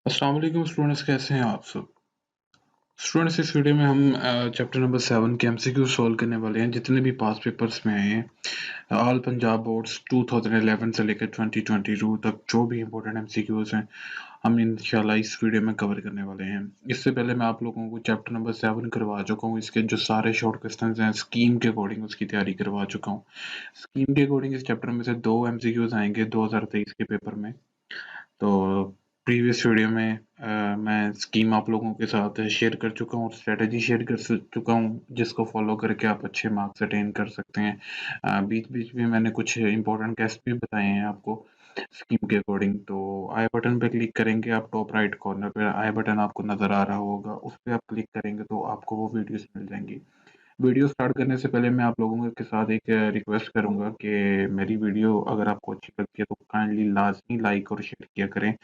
अस्सलाम वालेकुम स्टूडेंट्स, कैसे हैं आप सब? स्टूडेंट्स, इस वीडियो में हम चैप्टर नंबर 7 के एमसीक्यू सॉल्व करने वाले हैं। जितने भी पास पेपर्स में आए हैं ऑल पंजाब बोर्ड्स 2011 से लेकर 2022 तक, जो भी इंपॉर्टेंट एमसीक्यूज हैं हम इंशाल्लाह इस वीडियो में कवर करने वाले हैं। इससे पहले मैं आप लोगों को चैप्टर नंबर 7 करवा चुका हूँ। इसके जो सारे शॉर्ट क्वेश्चंस हैं स्कीम के अकॉर्डिंग उसकी तैयारी करवा चुका हूँ। स्कीम के अकॉर्डिंग इस चैप्टर में से 2 एमसीक्यूज आएंगे 2023 के पेपर में। तो प्रीवियस वीडियो में मैं स्कीम आप लोगों के साथ शेयर कर चुका हूँ, स्ट्रेटजी शेयर कर चुका हूँ, जिसको फॉलो करके आप अच्छे मार्क्स अटेन कर सकते हैं। बीच बीच में मैंने कुछ इंपॉर्टेंट टेस्ट भी बताए हैं आपको स्कीम के अकॉर्डिंग। तो आई बटन पे क्लिक करेंगे आप, टॉप राइट कॉर्नर पे आई बटन आपको नजर आ रहा होगा, उस पर आप क्लिक करेंगे तो आपको वो वीडियोस मिल जाएंगी। वीडियो स्टार्ट करने से पहले मैं आप लोगों के साथ एक रिक्वेस्ट करूंगा कि मेरी वीडियो अगर आपको अच्छी लगती है तो काइंडली लाजमी लाइक और शेयर किया करें।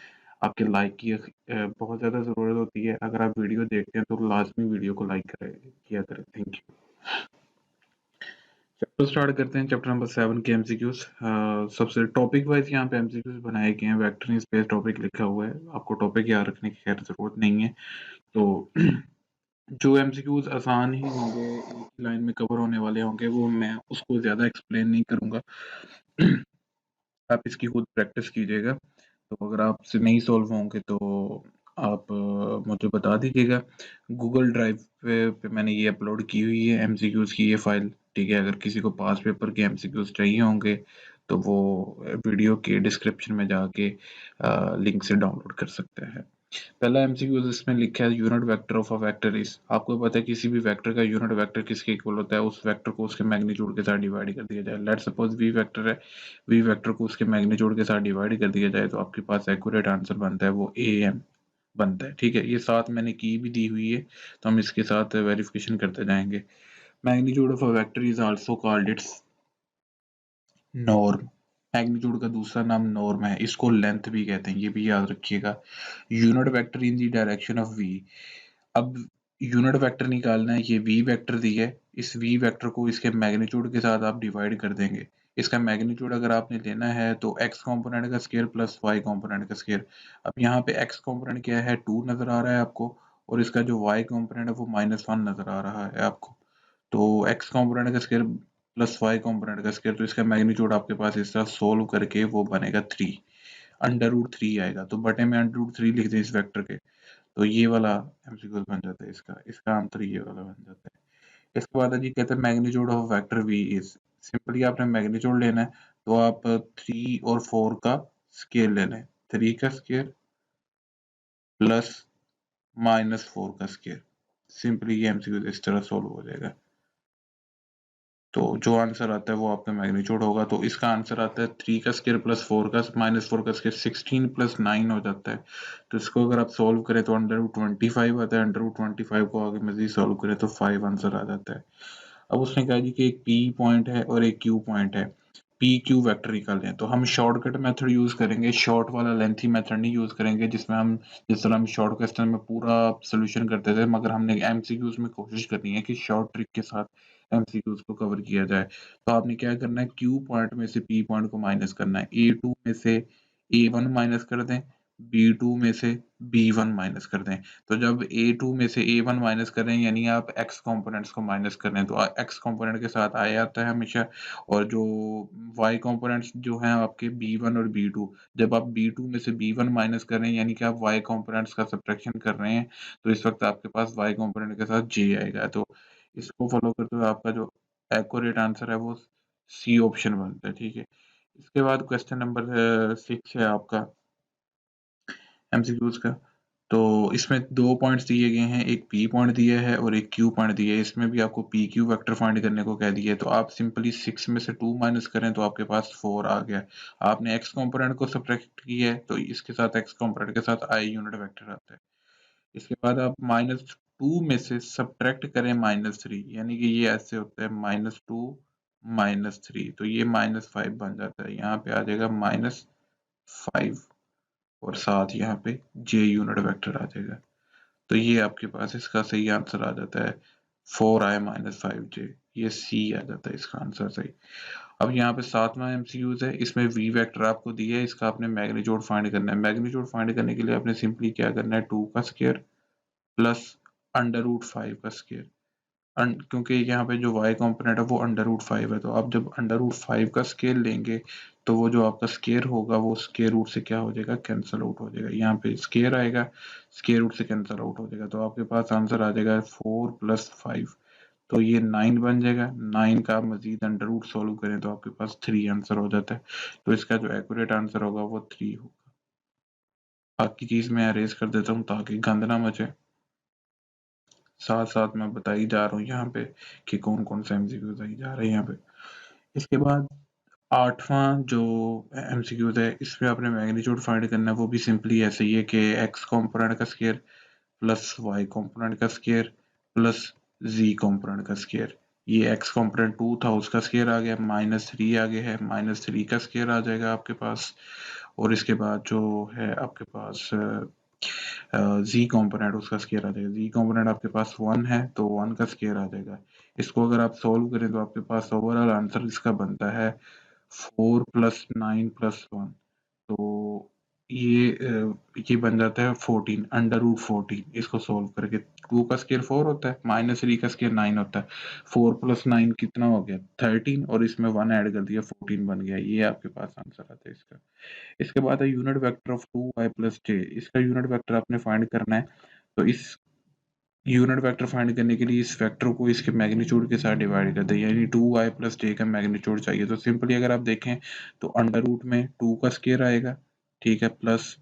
आपके लाइक की बहुत ज़्यादा ज़रूरत होती है। अगर आप वीडियो देखते हैं तो लाजमी वीडियो को लाइक करें, किया करें। Thank you. चैप्टर स्टार्ट करते हैं। चैप्टर नंबर 7 के एमसीक्यूज। सबसे टॉपिक वाइज यहाँ पे एमसीक्यूज बनाए गए हैं। वेक्टर इन स्पेस टॉपिक लिखा हुआ है, आपको टॉपिक याद रखने की खैर जरूरत नहीं है। तो जो एमसीक्यूज आसान ही होंगे, एक ही लाइन में कवर होने वाले होंगे, वो मैं उसको ज़्यादा एक्सप्लेन नहीं करूँगा। आप इसकी खुद प्रैक्टिस कीजिएगा। तो अगर आपसे नहीं सॉल्व होंगे तो आप मुझे बता दीजिएगा। गूगल ड्राइव पे मैंने ये अपलोड की हुई है एमसीक्यूज की ये फाइल, ठीक है। अगर किसी को पास पेपर के एमसीक्यूज चाहिए होंगे तो वो वीडियो के डिस्क्रिप्शन में जाके लिंक से डाउनलोड कर सकते हैं। पहला एमसीक्यू इसमें लिखा है unit vector of a vector is. आपको पता है किसी भी वेक्टर का यूनिट वेक्टर किसके इक्वल होता है? उस वेक्टर को उसके मैग्नीट्यूड के साथ डिवाइड कर दिया जाए। लेट्स सपोज वी वेक्टर है, वी वेक्टर को उसके मैग्नीट्यूड के साथ डिवाइड कर दिया जाए तो आपके पास एक्यूरेट आंसर बनता है वो ए एम बनता है, ठीक है। ये साथ मैंने की भी दी हुई है तो हम इसके साथ वेरिफिकेशन करते जाएंगे। Magnitude of a vector is also called its norm. Magnitude का दूसरा नाम नॉर्म है, इसको लेंथ भी कहते हैं, ये भी याद रखिएगा। Unit vector in the direction of v. अब यूनिट वेक्टर निकालना है, ये वी वेक्टर दी है, इस वी वेक्टर को इसके मैग्नीट्यूड के साथ आप डिवाइड कर देंगे। इसका मैग्नीट्यूड अगर आपने लेना है तो एक्स कंपोनेंट का स्केयर प्लस वाई कंपोनेंट का स्केयर। अब यहाँ पे एक्स कंपोनेंट क्या है, 2 नजर आ रहा है आपको, और इसका जो वाई कंपोनेंट है वो -1 नजर आ रहा है आपको। तो एक्स कंपोनेंट का स्केयर प्लस वाई कंपोनेंट का स्केयर, तो इसका मैग्नीट्यूड आपके पास इस तरह सोल्व करके वो बनेगा 3, √3 आएगा। तो बटे में √3 लिख दें इस वेक्टर के, तो ये वाला एमसीक्यू बन जाता है। इसका इसका आंसर ये वाला बन जाता है। इसके बाद है जी, कहते हैं magnitude of vector v is. Simply आपने मैग्नीट्यूड लेना है तो आप 3 और 4 का स्केयर ले लें। 3 का स्केयर प्लस -4 का स्केयर। सिंपली ये एमसीक्यू इस तरह सोल्व हो जाएगा। तो जो आंसर आता है वो आपका मैग्नीट्यूड होगा। तो इसका आंसर आता है 3 का स्केयर प्लस 4 का -4 का स्केयर, 16 + 9 हो जाता है। तो इसको अगर आप सोल्व करें तो √25 आता है। √25 को आगे मजीद सोल्व करें तो 5 आंसर आ जाता है। अब उसने कहा जी कि एक पी पॉइंट है और एक क्यू पॉइंट है, पी क्यू वेक्टर निकालें। तो हम शॉर्टकट मेथड यूज करेंगे, शॉर्ट वाला लेंथी मेथड नहीं यूज करेंगे, जिसमें हम जिस तरह हम शॉर्ट क्वेश्चन में पूरा सोल्यूशन करते थे, मगर हमने एमसीक्यूज में कोशिश करनी है कि शॉर्ट ट्रिक के साथ एमसीक्यूज को कवर किया जाए। तो आपने क्या करना है, क्यू पॉइंट में से पी पॉइंट को माइनस करना है। A2 में से A1 माइनस कर दें, B2 में से B1 माइनस कर दें। तो जब A2 में से A1 माइनस कर रहे हैं यानी आप x कंपोनेंट्स को माइनस कर रहे हैं, तो x कंपोनेंट के साथ I आता है हमेशा, और जो y कंपोनेंट्स जो हैं आपके B1 और B2, जब आप B2 में से B1 माइनस कर रहे हैं यानी कि आप y कंपोनेंट्स का सब्ट्रैक्शन कर रहे हैं, तो इस वक्त आपके पास y कंपोनेंट के साथ j आएगा। तो इसको फॉलो करते हुए आपका जो एक्यूरेट आंसर है वो सी ऑप्शन बनता है, ठीक है। इसके बाद क्वेश्चन नंबर 6 है आपका एमसीक्यूज का। तो इसमें 2 पॉइंट्स दिए गए हैं, एक पी पॉइंट दिया है और एक क्यू पॉइंट दिया है। इसमें भी आपको पी क्यू वेक्टर फाइंड करने को कह दिया है। तो आप सिंपली 6 में से 2 माइनस करें तो आपके पास 4 आ गया। आपने एक्स कंपोनेंट को सब्ट्रैक्ट किया है तो इसके साथ एक्स कंपोनेंट के साथ आई यूनिट वेक्टर आता है। इसके बाद आप -2 में से सब्ट्रैक्ट करें -3, यानी कि ये ऐसे होता है -2 -3, तो ये -5 बन जाता है। यहाँ पे आ जाएगा -5 और साथ यहाँ पे जे यूनिट वेक्टर आ जाएगा। तो ये आपके पास इसका सही आंसर आ जाता है 4i - 5j। ये सी आ जाता है इसका आंसर सही। अब यहाँ पे 7वां एमसीक्यूज है, इसमें वी वेक्टर आपको दिया है, इसका आपने मैग्नीट्यूड फाइंड करना है। मैग्नीट्यूड फाइंड करने के लिए आपने सिंपली क्या करना है, 2 का स्क्वायर प्लस अंडर रूट 5 का स्क्वायर। क्योंकि यहाँ पे जो y कंपोनेंट है वो अंडर रूट 5 है, तो आप जब अंडर रूट 5 का स्केयर लेंगे तो वो जो आपका स्केयर होगा वो स्केयर रूट से क्या हो जाएगा, कैंसिल आउट हो जाएगा। यहाँ पे स्केयर आएगा, स्केयर रूट से कैंसिल आउट हो जाएगा, तो आपके पास आंसर आ जाएगा 4 + 5, तो ये 9 बन जाएगा। 9 का आप मजीद अंडर रूट सोल्व करें तो आपके पास 3 आंसर हो जाता है। तो इसका जो एक्यूरेट आंसर होगा वो 3 होगा। बाकी चीज मैं अरेज कर देता हूँ ताकि गंद ना मचे, साथ साथ मैं बता ही जा रहा हूँ यहाँ पे कि कौन कौन से एमसीक्यूज आई जा रहे हैं यहाँ पे। इसके बाद 8वां जो एमसीक्यूज है, इसमें आपने मैग्नीट्यूड फाइंड करना है, वो भी सिंपली ऐसे ही है कि एक्स कंपोनेंट का स्क्वायर प्लस वाई कंपोनेंट का स्क्वायर प्लस जी कंपोनेंट का स्क्वायर। ये एक्स कंपोनेंट 2 था, उसका स्क्वायर आ गया, -3 आ गया है, -3 का स्क्वायर आ जाएगा आपके पास। और इसके बाद जो है आपके पास जी कंपोनेंट, उसका स्क्वायर आ जाएगा। जी कंपोनेंट आपके पास 1 है तो 1 का स्क्वायर आ जाएगा। इसको अगर आप सोल्व करें तो आपके पास ओवरऑल आंसर इसका बनता है 4 + 9 + 1, तो ये बन जाता है 14, अंडर रूट 14। इसको सोल्व करके 2 का स्क्वायर 4 होता है, -3 का स्क्वायर 9 होता है, 4 + 9 कितना हो गया 13, और इसमें 1 ऐड कर दिया 14 बन गया। ये आपके पास आंसर आता है इसका। इसके बाद है unit vector of 2y + j। इसका यूनिट वेक्टर आपने फाइंड करना है, तो इस यूनिट वेक्टर फाइंड करने के लिए इस वेक्टर को इसके मैग्नीट्यूड के साथ डिवाइड कर दें, यानी 2y + j का मैग्नीट्यूड चाहिए। तो सिंपली अगर आप देखें तो अंडर रूट में 2 का स्क्वायर आएगा, ठीक है, प्लस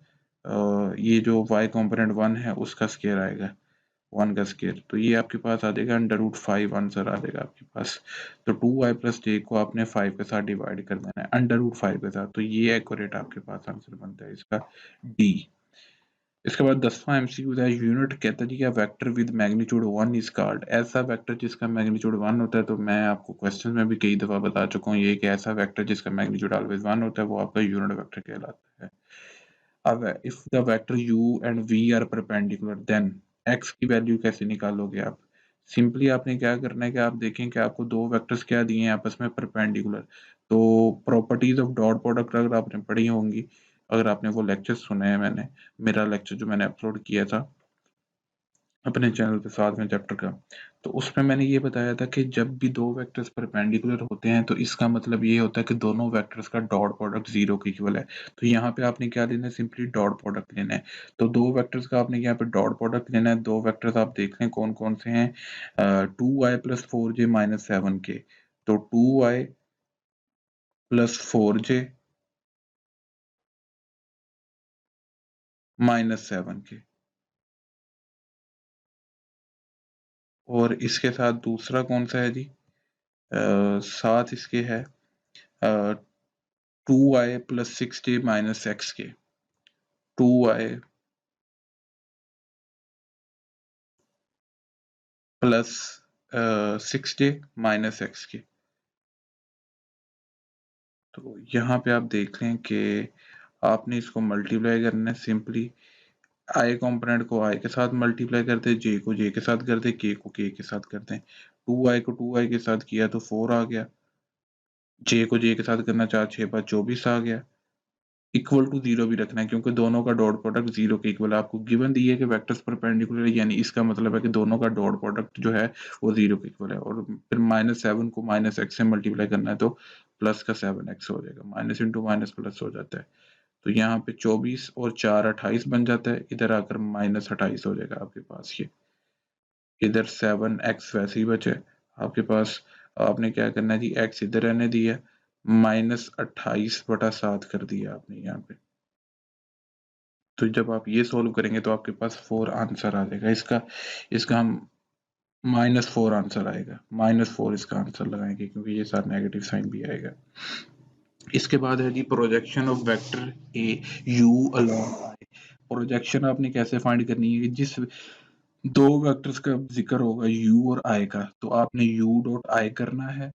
ये जो y कंपोनेंट 1 है उसका स्क्वायर आएगा, 1 का स्क्वायर, तो ये आपके पास आ जाएगा अंडर रूट 5 आंसर आ जाएगा आपके पास। तो 2y + j को आपने 5 के साथ डिवाइड कर देना है, अंडर रूट 5 के साथ, तो ये एक्यूरेट आपके पास आंसर बनता है इसका डी। इसके बाद 10वां एमसीक्यू है, यूनिट कहता है कि vector with magnitude 1 is called. ऐसा वेक्टर जिसका मैग्नीट्यूड 1 होता है, तो मैं आपको क्वेश्चन में भी कई दफा बता चुका हूँ ये कि ऐसा वेक्टर जिसका मैग्नीट्यूड ऑलवेज 1 होता है वो आपका यूनिट वेक्टर कहलाता है। अब if the vector u and v are perpendicular, then x की वैल्यू कैसे निकालोगे आप। सिंपली आपने क्या करना है कि आप देखें कि आपको दो वेक्टर्स क्या दिए हैं आपस में परपेंडिकुलर, तो प्रॉपर्टीज ऑफ डॉट प्रोडक्ट अगर आपने पढ़ी होंगी, अगर आपने वो लेक्चर सुने हैं, मैंने मेरा लेक्चर जो मैंने अपलोड किया था अपने चैनल पे 7वें चैप्टर का, तो उसमें मैंने ये बताया था कि जब भी दो वेक्टर्स परपेंडिकुलर होते हैं तो इसका मतलब ये होता है कि दोनों वेक्टर्स का डॉट प्रोडक्ट 0 के इक्वल है। तो यहाँ पे आपने क्या लेना है, सिंपली डॉट प्रोडक्ट लेना है। तो दो वेक्टर्स का आपने यहाँ पे डॉट प्रोडक्ट लेना है। दो वेक्टर्स आप देख लें कौन कौन से हैं, 2y + 4j - 7k, तो 2y + 4j - 7k, और इसके साथ दूसरा कौन सा है जी, साथ इसके है 2y + 6j - xk, 2y + 6j - xk। तो यहाँ पे आप देख लें कि आपने इसको मल्टीप्लाई करना है। सिंपली i कंपोनेंट को i के साथ मल्टीप्लाई कर दे, j को j के साथ कर दे, k को k के साथ कर दें। 2i को 2i के साथ किया तो 4 आ गया, j को j के साथ करना 4 6 5 24 आ गया। इक्वल टू 0 भी रखना है क्योंकि दोनों का डॉट प्रोडक्ट 0 के इक्वल है। आपको गिवन दी है कि वेक्टर्स परपेंडिकुलर है, यानी इसका मतलब है कि दोनों का डॉट प्रोडक्ट जो है वो 0 के इक्वल है। और फिर -7 को -x से मल्टीप्लाई करना है तो प्लस का 7x हो जाएगा, माइनस इंटू माइनस प्लस हो जाता है। तो यहाँ पे 24 और 4 28 बन जाता है, इधर आकर -28 हो जाएगा आपके पास। ये इधर 7x वैसे ही बचे आपके पास। आपने क्या करना है जी, x इधर रहने दिया, -28/7 कर दिया आपने यहाँ पे। तो जब आप ये सोल्व करेंगे तो आपके पास 4 आंसर आ जाएगा इसका। इसका हम -4 आंसर आएगा, -4 इसका आंसर लगाएंगे क्योंकि ये साथ नेगेटिव साइन भी आएगा। इसके बाद है जी projection of vector A U along I. Projection आपने कैसे फाइंड करनी है, जिस दो वेक्टर्स का जिक्र होगा u और i का, तो आपने u डॉट i करना है,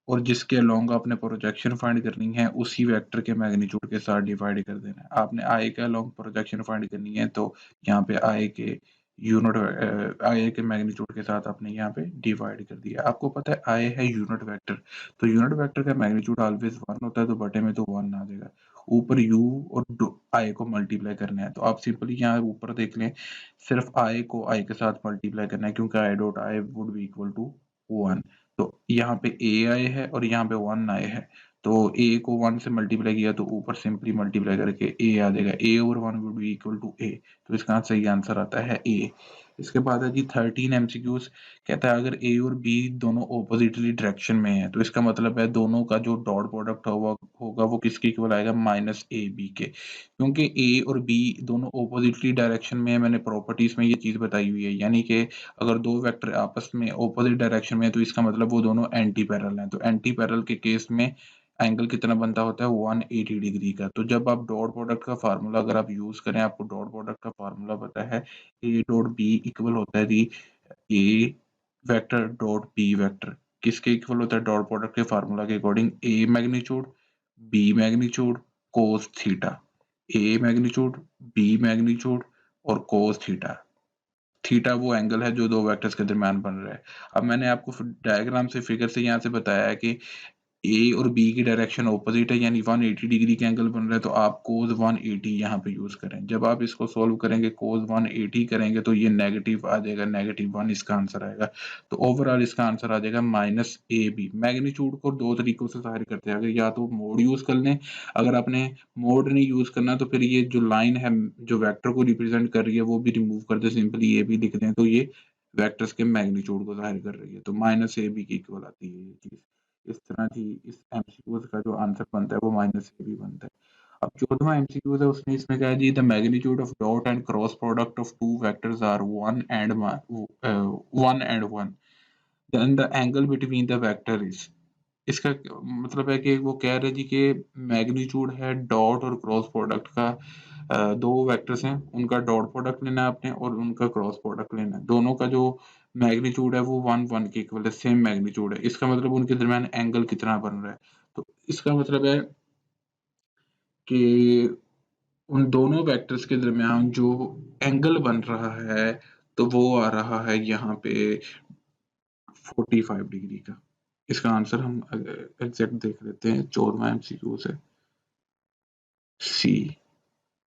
और जिसके अलोंग आपने प्रोजेक्शन फाइंड करनी है उसी वेक्टर के मैग्नीट्यूड के साथ डिवाइड कर देना है। आपने i के अलोंग प्रोजेक्शन फाइंड करनी है तो यहाँ पे i के यूनिट आई के मैग्नीट्यूड के साथ आपने यहाँ पे डिवाइड कर दिया। आपको पता है आई है यूनिट वेक्टर, तो यूनिट वेक्टर का मैग्नीट्यूड ऑलवेज 1 होता है, तो बटे में तो 1 आ जाएगा। ऊपर u और आई को मल्टीप्लाई करना है, तो आप सिंपली यहाँ ऊपर देख लें, सिर्फ आई को आई के साथ मल्टीप्लाई करना है, क्योंकि i dot i would be equal to 1। तो यहाँ पे ए आई है और यहाँ पे 1 आई है, तो a को 1 से मल्टीप्लाई किया तो ऊपर सिंपली मल्टीप्लाई करके a आ जाएगा। a over 1 would be equal to a, तो इसका सही आंसर आता है a। इसके बाद है जी 13 एमसीक्यूज। कहता है अगर a और b दोनों ऑपोजिटली डायरेक्शन में है, तो इसका मतलब है दोनों का जो डॉट प्रोडक्ट होगा वो किसके इक्वल आएगा, माइनस ए बी के, क्योंकि a और b दोनों ऑपोजिटली डायरेक्शन में है। मैंने प्रॉपर्टीज में ये चीज बताई हुई है, यानी कि अगर दो वेक्टर आपस में ऑपोजिट डायरेक्शन में है तो इसका मतलब वो दोनों एंटी पैरेलल हैं। तो एंटी पैरेलल के केस में एंगल कितना बनता होता है, 180 डिग्री का। तो जब आप डॉट प्रोडक्ट का फार्मूला अगर आप यूज करें, आपको डॉट प्रोडक्ट का फार्मूला पता है, ए डॉट बी इक्वल होता है जी A vector dot B vector. किसके इक्वल होता है, डॉट प्रोडक्ट के फार्मूला के according, A magnitude B magnitude cos theta. A magnitude B magnitude और कोस थीटा। थीटा वो एंगल है जो दो वेक्टर्स के दरमियान बन रहा है। अब मैंने आपको डायग्राम से फिगर से यहाँ से बताया है कि ए और बी की डायरेक्शन ऑपोजिट है, यानी 180 डिग्री के एंगल बन रहा है, तो आप cos 180 यहाँ पे यूज करें। जब आप इसको सोल्व करेंगे cos 180 करेंगे तो ये नेगेटिव आ जाएगा, -1 इसका आंसर आएगा। तो ओवरऑल इसका आंसर आ जाएगा माइनस ए बी। मैग्नीट्यूड को दो तरीकों से जाहिर करते हैं, अगर या तो मोड यूज कर लें, अगर आपने मोड नहीं यूज करना तो फिर ये जो लाइन है जो वेक्टर को रिप्रेजेंट कर रही है वो भी रिमूव कर दे, सिंपली ए बी लिख दें, तो ये वेक्टर्स के मैग्नीट्यूड को जाहिर कर रही है, तो माइनस ए बी की इक्वल आती है ये चीज। इस तरह की इस एमसीक्यूज का जो आंसर बनता है वो माइनस ए बी बनता है। अब 14वां एमसीक्यूज है, उसमें इसमें क्या है जी, the magnitude of dot and cross product of two vectors are 1 and 1, then the angle between the vector is. इसका मतलब है कि वो कह रहे जी कि मैग्नीट्यूड है डॉट और क्रॉस प्रोडक्ट का, दो वेक्टर्स हैं उनका डॉट प्रोडक्ट लेना है आपने और उनका क्रॉस प्रोडक्ट लेना है। दोनों का जो मैग्नीट्यूड है वो 1 1 के इक्वल है, सेम मैग्नीट्यूड है। इसका मतलब उनके दरमियान एंगल कितना बन रहा है, तो इसका मतलब है कि उन दोनों वेक्टर्स के दरमियान जो एंगल बन रहा है तो वो आ रहा है यहाँ पे 45 डिग्री का। इसका आंसर हम एग्जैक्ट देख लेते हैं, 14वां एमसीक्यू से सी,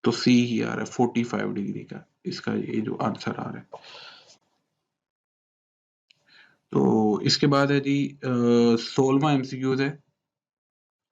तो सी ही आ रहा है 45 डिग्री का, इसका ये जो आंसर आ रहा है। तो इसके बाद है जी 16वां एमसीक्यूज है।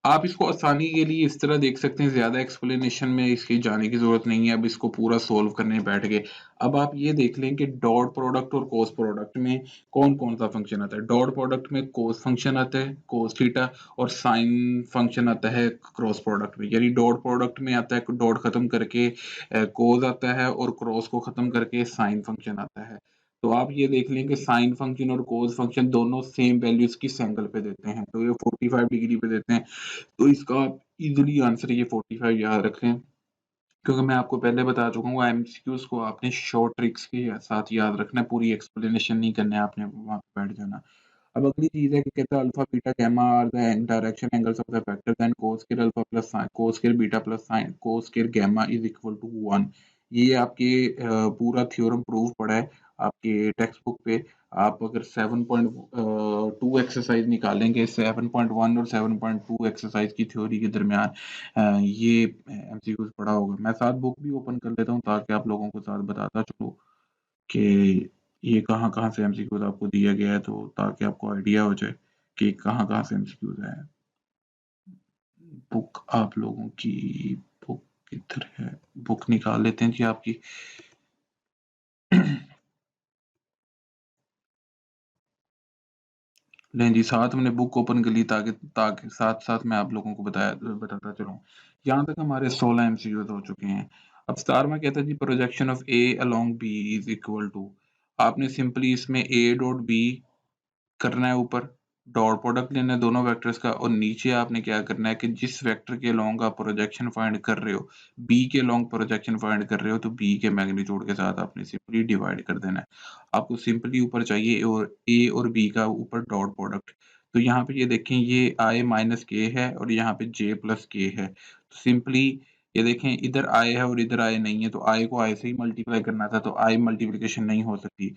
आप इसको आसानी के लिए इस तरह देख सकते हैं, ज्यादा एक्सप्लेनेशन में इसकी जाने की जरूरत नहीं है, अब इसको पूरा सोल्व करने बैठ गए। अब आप ये देख लें कि डॉट प्रोडक्ट और कोस प्रोडक्ट में कौन कौन सा फंक्शन आता है। डॉट प्रोडक्ट में कोस फंक्शन आता है, कोस थीटा, और साइन फंक्शन आता है क्रॉस प्रोडक्ट में। यानी डॉट प्रोडक्ट में आता है डॉट खत्म करके कोस आता है, और क्रॉस को खत्म करके साइन फंक्शन आता है। तो आप ये देख लें कि साइन फंक्शन और कोस फंक्शन दोनों सेम वैल्यूज किस एंगल पे देते हैं, तो ये 45 डिग्री पे देते हैं। तो इसका आप इजीली आंसर ये 45 याद रखें, क्योंकि मैं आपको पहले बता चुका हूँ एमसीक्यूज को आपने शॉर्ट ट्रिक्स के साथ याद रखना है, पूरी एक्सप्लेनेशन नहीं करना है, आपने वहां पे बैठ जाना। अब अगली चीज है कि कहता है alpha beta gamma are the direction angles of the vector, then cos square alpha plus cos square beta plus sine cos square gamma is equal to 1। ये आपके पूरा थ्योरम प्रूव पड़ा है आपके टेक्स्ट बुक पे। आप अगर 7.2 एक्सरसाइज निकालेंगे, 7.1 और 7.2 एक्सरसाइज की थ्योरी के दरमियान ये एमसीक्यूज पढ़ा होगा। मैं साथ बुक भी ओपन कर लेता हूँ ताकि आप लोगों को साथ बताता चलूँ कि ये कहाँ-कहाँ से एमसीक्यूज आपको दिया गया है, तो ताकि आपको आइडिया हो जाए कि कहाँ-कहाँ से एमसीक्यूज आए हैं। बुक आप लोगों की बुक किधर है? बुक निकाल लेते हैं जी आपकी। नहीं जी, साथ मैंने बुक ओपन कर ली ताकि ताकि साथ-साथ मैं आप लोगों को बताता चलूँ। यहाँ तक हमारे 16 एमसीक्यूज हो चुके हैं। अब स्टार में कहता है जी projection of A along B is equal to. आपने सिंपली इसमें ए डॉट बी करना है ऊपर, डॉट प्रोडक्ट लेना है दोनों वेक्टर्स का, और नीचे आपने क्या करना है कि जिस वेक्टर के अलोंग आप प्रोजेक्शन फाइंड कर रहे हो, बी के अलोंग प्रोजेक्शन फाइंड कर रहे हो, तो बी के मैग्नीट्यूड के साथ आपने सिंपली डिवाइड कर देना है। आपको सिंपली ऊपर चाहिए और ए और बी का ऊपर डॉट प्रोडक्ट। तो यहाँ पे ये देखें, ये आई माइनस के है और यहाँ पे जे प्लस के है, तो सिंपली ये देखें इधर आई है और इधर आई नहीं है, तो आई को आई से ही मल्टीप्लाई करना था, तो आई मल्टीप्लिकेशन नहीं हो सकती।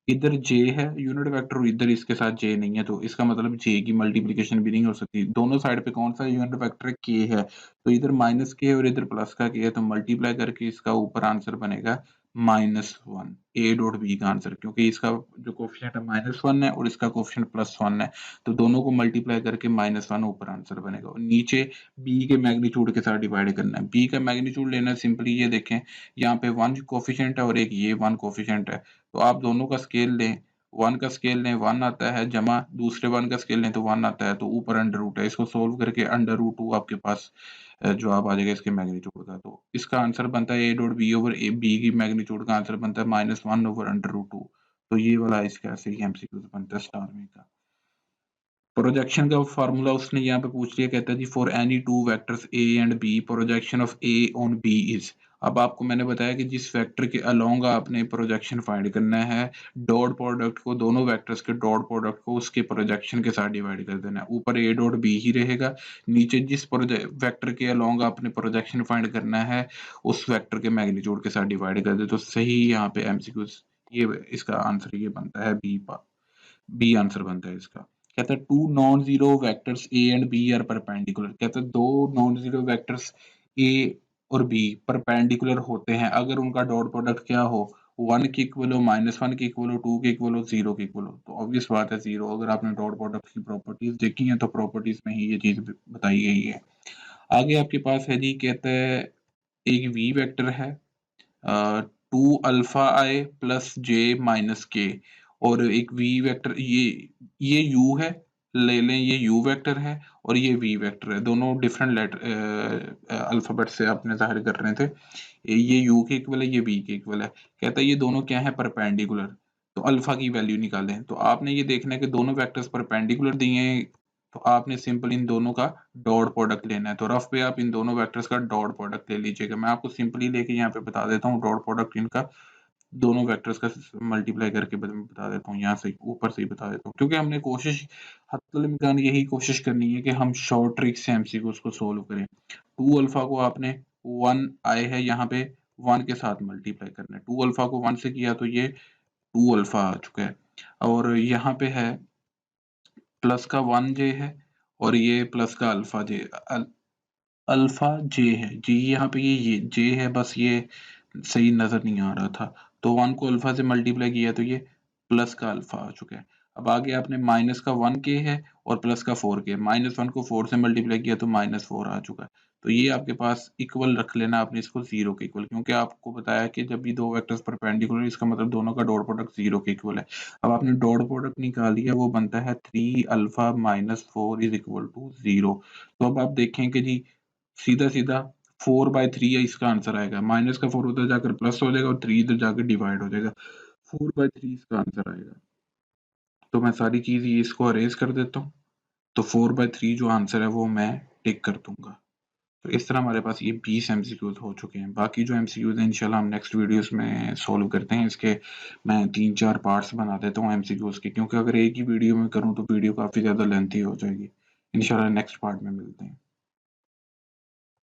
इधर जे है यूनिट वेक्टर और इधर इसके साथ जे नहीं है, तो इसका मतलब जे की मल्टीप्लिकेशन भी नहीं हो सकती। दोनों साइड पे कौन सा यूनिट वेक्टर है, के है, तो इधर माइनस के है और इधर प्लस का के है, तो मल्टीप्लाई करके इसका ऊपर आंसर बनेगा -1, ए डॉट बी का आंसर, क्योंकि इसका जो कोफिशिएंट है -1 है और इसका कोफिशिएंट +1 है, तो दोनों को मल्टीप्लाई करके -1 ऊपर आंसर बनेगा। और नीचे बी के मैग्नीट्यूड के साथ डिवाइड करना है। बी का मैग्नीट्यूड लेना है, सिंपली ये देखें यहाँ पे 1 कोफिशिएंट है और एक ये 1 कोफिशिएंट है, तो आप दोनों का स्केल लें, 1 का स्केल लें 1 आता है, जमा दूसरे 1 का स्केल लें तो 1 आता है, तो ऊपर अंडर रूट है, इसको सोल्व करके अंडर रूट 2 आपके पास जवाब आ जाएगा इसके मैग्नीट्यूड का। तो इसका आंसर बनता है a dot b over a, b की मैग्नीट्यूड का आंसर बनता है -1 ओवर अंडर रूट 2। तो ये वाला इसका ऐसे ही एमसीक्यू बनता है स्टार में का। प्रोजेक्शन का फार्मूला उसने यहाँ पे पूछ लिया, कहता है जी for any two vectors A and B projection of A on B is. अब आपको मैंने बताया कि जिस वेक्टर के अलोंग आपने प्रोजेक्शन फाइंड करना है, डॉट प्रोडक्ट को, दोनों वेक्टर्स के डॉट प्रोडक्ट को उसके प्रोजेक्शन के साथ डिवाइड कर देना है। ऊपर ए डॉट बी ही रहेगा, नीचे जिस वेक्टर के अलोंग आपने प्रोजेक्शन फाइंड करना है उस वेक्टर के मैग्नीट्यूड के साथ डिवाइड कर दे, तो सही यहाँ पे एमसीक्यू ये इसका आंसर ये बनता है बी आंसर बनता है इसका। कहता है two non zero vectors A and b are perpendicular. कहता है दो नॉन जीरो वेक्टर्स ए और बी परपेंडिकुलर होते हैं अगर उनका डॉट प्रोडक्ट क्या हो, 1 के इक्वल हो, -1 के इक्वल हो, 2 के इक्वल हो, 0 के इक्वल हो। तो ऑब्वियस बात है 0। अगर आपने डॉट प्रोडक्ट की प्रॉपर्टीज देखी हैं तो प्रॉपर्टीज में ही ये चीज बताई गई है। आगे आपके पास है जी, कहते हैं एक वी वेक्टर है 2 अल्फा आई प्लस जे माइनस के, और एक वी वेक्टर ये यू है, ले लें ये यू वेक्टर है और ये वी वेक्टर है, दोनों डिफरेंट लेटर अल्फाबेट से आपने जाहिर कर रहे थे। ये यू के इक्वल है, ये वी के इक्वल है। कहता है ये दोनों क्या है, परपेंडिकुलर, तो अल्फा की वैल्यू निकालें। तो आपने ये देखना है कि दोनों वेक्टर्स परपेंडिकुलर दिए हैं, तो आपने सिंपल इन दोनों का डॉट प्रोडक्ट लेना है। तो रफ पे आप इन दोनों वेक्टर्स का डॉट प्रोडक्ट ले लीजिएगा। मैं आपको सिंपली लेके यहाँ पे बता देता हूँ डॉट प्रोडक्ट इनका, दोनों वेक्टर्स का मल्टीप्लाई करके बता देता हूँ, यहाँ से ऊपर से ही बता देता हूँ, क्योंकि हमने कोशिश हत्तुल इम्कान यही कोशिश करनी है कि हम शॉर्ट ट्रिक से एमसीक्यूज को सोल्व करें। 2 अल्फा को आपने 1 आए है यहाँ पे 1 के साथ मल्टीप्लाई करना है। 2 अल्फा को 1 से किया तो ये 2 अल्फा आ चुका है, और यहाँ पे है प्लस का 1 जे है और ये प्लस का अल्फा जे, अल्फा जे है जी, यहाँ पे ये जे है, बस ये सही नजर नहीं आ रहा था, तो 1 को अल्फा से मल्टीप्लाई किया तो ये प्लस का अल्फा आ चुका है। अब आगे आपने माइनस का 1 के है और प्लस का 4 के, -1 को 4 से मल्टीप्लाई किया तो -4 आ चुका है। तो ये आपके पास इक्वल रख लेना आपने इसको 0 के इक्वल, क्योंकि आपको बताया कि जब भी दो वेक्टर्स परपेंडिकुलर, इसका मतलब दोनों का डॉट प्रोडक्ट 0 के इक्वल है। अब आपने डॉट प्रोडक्ट निकाल लिया, वो बनता है 3 अल्फा -4 इज इक्वल टू 0। तो अब आप देखें कि जी सीधा-सीधा 4/3 है इसका आंसर आएगा। माइनस का 4 उधर जाकर प्लस हो जाएगा और 3 इधर जाकर डिवाइड हो जाएगा। 4/3 इसका आंसर आएगा। तो मैं सारी चीज़ ये इसको अरेज़ कर देता हूँ। तो 4/3 जो आंसर है वो मैं टिक कर दूँगा। तो इस तरह हमारे पास ये 20 एमसीक्यूज़ हो चुके हैं। बाकी जो एमसीक्यूज़ हैं इंशाल्लाह हम नेक्स्ट वीडियोज़ में सॉल्व करते हैं। इसके मैं 3-4 पार्ट्स बना देता हूँ एमसीक्यूज़ के, क्योंकि अगर एक ही वीडियो में करूँ तो वीडियो काफ़ी ज़्यादा लेंथी हो जाएगी। इंशाल्लाह नेक्स्ट पार्ट में मिलते हैं।